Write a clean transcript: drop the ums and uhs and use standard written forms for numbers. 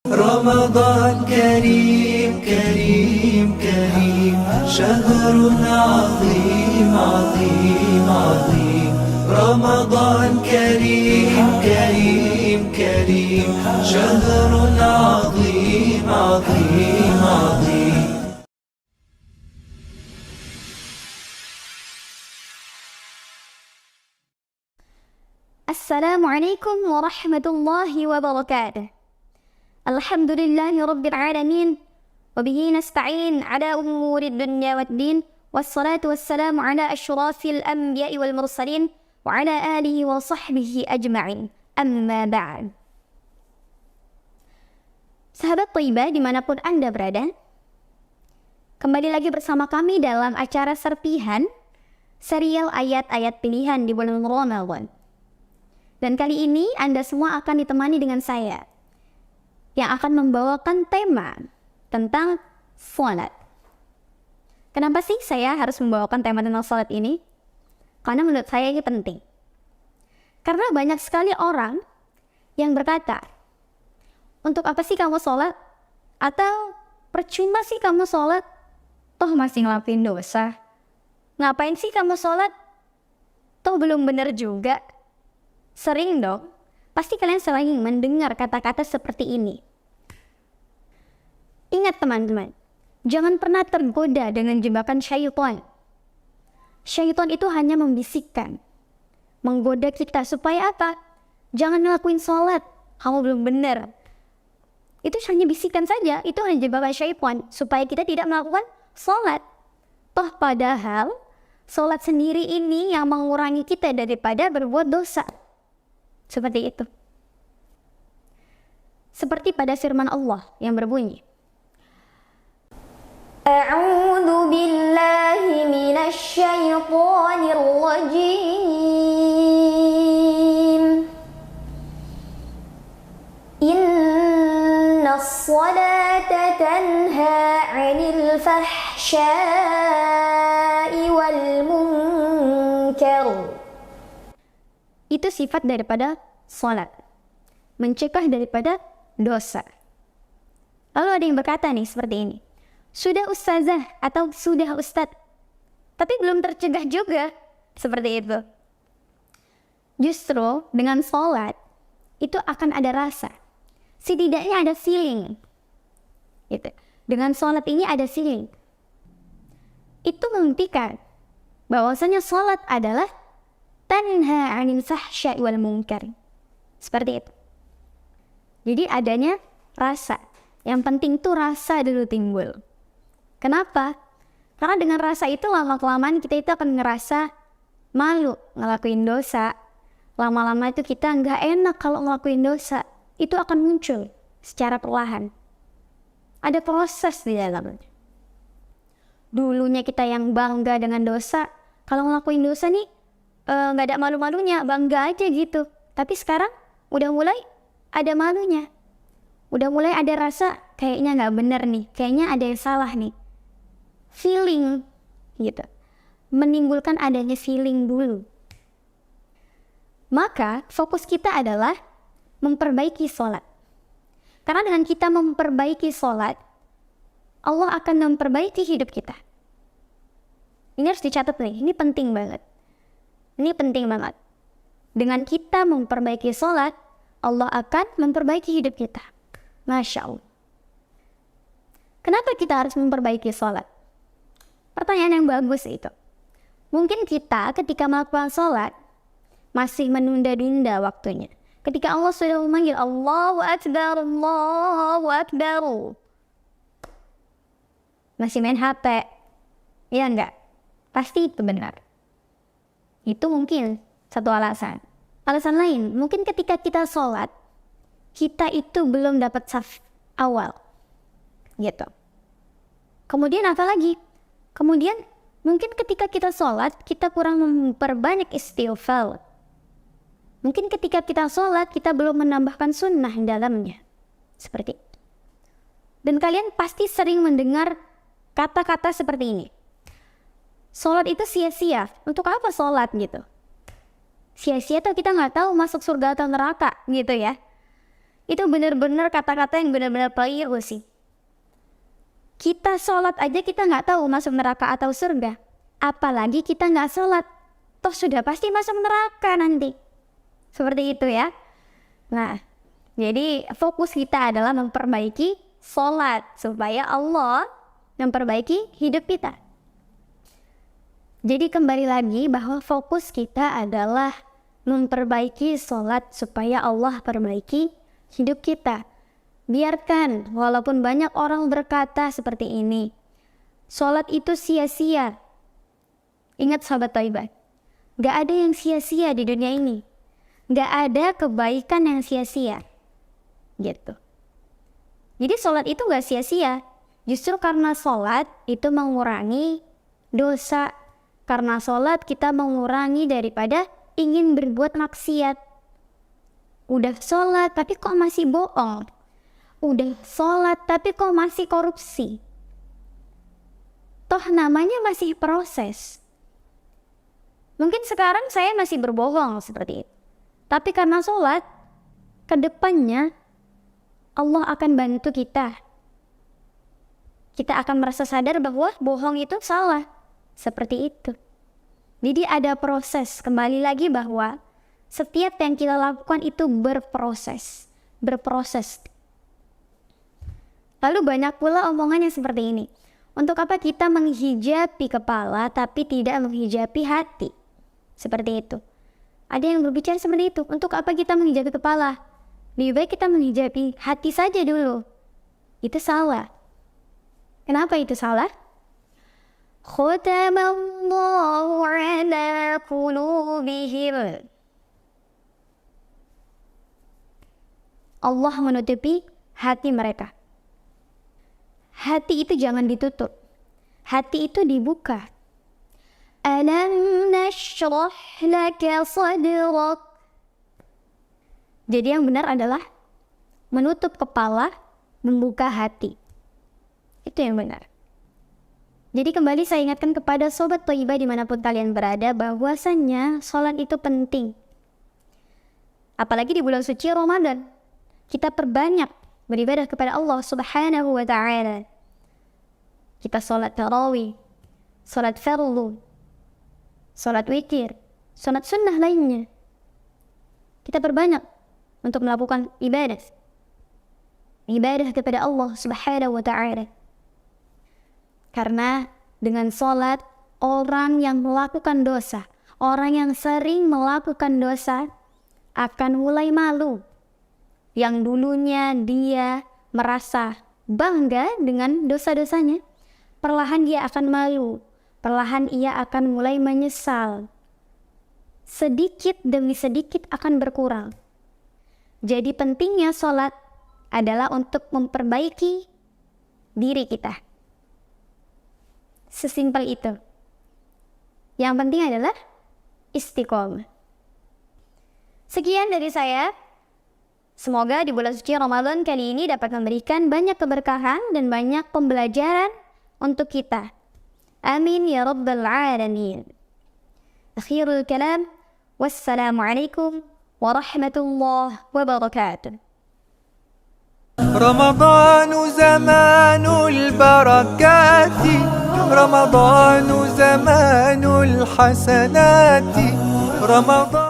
رمضان كريم كريم كريم شهر عظيم عظيم عظيم رمضان كريم كريم كريم شهر عظيم عظيم عظيم. Assalamualaikum warahmatullahi wabarakatuh. Alhamdulillahi rabbil alamin wa bihi nasta'in ala umuri dunya waddin wassalatu wassalamu ala asyrafil anbiya'i wal mursalin wa ala alihi wa sahbihi ajma'in. Amma ba'd. Sahabat Thayyibah dimanapun Anda berada, kembali lagi bersama kami dalam acara serpihan serial ayat-ayat pilihan di bulan Ramadan. Dan kali ini Anda semua akan ditemani dengan saya yang akan membawakan tema tentang salat. Kenapa sih saya harus membawakan tema tentang salat ini? Karena menurut saya ini penting. Karena banyak sekali orang yang berkata, untuk apa sih kamu salat? Atau percuma sih kamu salat? Toh masih ngelakuin dosa. Ngapain sih kamu salat? Toh belum benar juga. Sering dong, pasti kalian sering mendengar kata-kata seperti ini. Ingat teman-teman, jangan pernah tergoda dengan jebakan syaitan. Syaitan itu hanya membisikkan, menggoda kita supaya apa? Jangan ngelakuin sholat, kamu belum benar. Itu hanya bisikan saja, itu hanya jebakan syaitan supaya kita tidak melakukan sholat. Toh padahal, sholat sendiri ini yang mengurangi kita daripada berbuat dosa. Seperti itu. Seperti pada firman Allah yang berbunyi, A'udzu billahi minasy syaithanir rajim. Innas salata tanha 'anil fahsya'i wal munkar. Itu sifat daripada salat, mencegah daripada dosa. Lalu ada yang berkata nih seperti ini, sudah ustazah atau sudah ustadz, tapi belum tercegah juga. Seperti itu. Justru dengan salat itu akan ada rasa, setidaknya ada feeling gitu. Dengan salat ini ada feeling. Itu membuktikan bahwasanya salat adalah tanha 'anil fahsya'i wal munkar. Seperti itu. Jadi adanya rasa. Yang penting tuh rasa dulu timbul. Kenapa? Karena dengan rasa itu lama-kelamaan kita itu akan ngerasa malu ngelakuin dosa. Lama-lama itu kita nggak enak kalau ngelakuin dosa. Itu akan muncul secara perlahan. Ada proses di dalamnya. Dulunya kita yang bangga dengan dosa, kalau ngelakuin dosa nih nggak ada malu-malunya, bangga aja gitu. Tapi sekarang udah mulai ada malunya, udah mulai ada rasa kayaknya nggak bener nih, kayaknya ada yang salah nih. Feeling gitu, menimbulkan adanya feeling dulu. Maka fokus kita adalah memperbaiki sholat. Karena dengan kita memperbaiki sholat, Allah akan memperbaiki hidup kita. Ini harus dicatat nih, ini penting banget. Ini penting banget. Dengan kita memperbaiki sholat, Allah akan memperbaiki hidup kita. Masya Allah. Kenapa kita harus memperbaiki sholat? Pertanyaan yang bagus itu. Mungkin kita ketika melakukan sholat, masih menunda-nunda waktunya. Ketika Allah sudah memanggil, Allahu Akbar, Allahu Akbar, masih main HP. Iya enggak? Pasti itu benar. Itu mungkin satu alasan. Alasan lain, mungkin ketika kita sholat, kita itu belum dapat saf awal. Gitu. Kemudian apa lagi? Kemudian mungkin ketika kita sholat, kita kurang memperbanyak istighfar. Mungkin ketika kita sholat, kita belum menambahkan sunnah di dalamnya. Seperti itu. Dan kalian pasti sering mendengar kata-kata seperti ini. Sholat itu sia-sia. Untuk apa sholat gitu? Sia-sia tuh kita nggak tahu masuk surga atau neraka gitu ya. Itu benar-benar kata-kata yang benar-benar keliru sih. Kita sholat aja kita nggak tahu masuk neraka atau surga. Apalagi kita nggak sholat. Toh sudah pasti masuk neraka nanti. Seperti itu ya. Nah, jadi fokus kita adalah memperbaiki sholat. Supaya Allah memperbaiki hidup kita. Jadi kembali lagi bahwa fokus kita adalah memperbaiki sholat supaya Allah perbaiki hidup kita. Biarkan walaupun banyak orang berkata seperti ini, sholat itu sia-sia. Ingat sahabat Thaibah, gak ada yang sia-sia di dunia ini. Gak ada kebaikan yang sia-sia. Gitu. Jadi sholat itu gak sia-sia. Justru karena sholat itu mengurangi dosa. Karena sholat kita mengurangi daripada ingin berbuat maksiat. Udah sholat tapi kok masih bohong. Udah sholat tapi kok masih korupsi. Toh namanya masih proses. Mungkin sekarang saya masih berbohong seperti itu. Tapi karena sholat, kedepannya Allah akan bantu kita. Kita akan merasa sadar bahwa bohong itu salah. Seperti itu. Jadi ada proses. Kembali lagi bahwa setiap yang kita lakukan itu berproses. Lalu banyak pula omongan yang seperti ini. Untuk apa kita menghijabi kepala tapi tidak menghijabi hati? Seperti itu. Ada yang berbicara seperti itu. Untuk apa kita menghijabi kepala? Lebih baik kita menghijabi hati saja dulu. Itu salah. Kenapa itu salah? Khatamallahu ala qulubihim. Allah menutupi hati mereka. Hati itu jangan ditutup. Hati itu dibuka. Alam nashrah laka sadrak. Jadi yang benar adalah menutup kepala, membuka hati. Itu yang benar. Jadi kembali saya ingatkan kepada sobat Thaibah dimanapun kalian berada bahwasannya sholat itu penting. Apalagi di bulan suci Ramadan. Kita perbanyak beribadah kepada Allah Subhanahu wa ta'ala. Kita sholat tarawih, sholat fardu, sholat witir, sholat sunnah lainnya. Kita perbanyak untuk melakukan ibadah. Ibadah kepada Allah Subhanahu wa ta'ala. Karena dengan sholat, orang yang melakukan dosa, orang yang sering melakukan dosa akan mulai malu. Yang dulunya dia merasa bangga dengan dosa-dosanya, perlahan dia akan malu, perlahan ia akan mulai menyesal. Sedikit demi sedikit akan berkurang. Jadi pentingnya sholat adalah untuk memperbaiki diri kita. Sesimpel itu. Yang penting adalah istiqomah. Sekian dari saya. Semoga di bulan suci Ramadan kali ini dapat memberikan banyak keberkahan dan banyak pembelajaran untuk kita. Amin ya rabbal alamin. Akhirul kalam. Wassalamualaikum warahmatullahi wabarakatuh. رمضان زمان البركات رمضان زمان الحسنات رمضان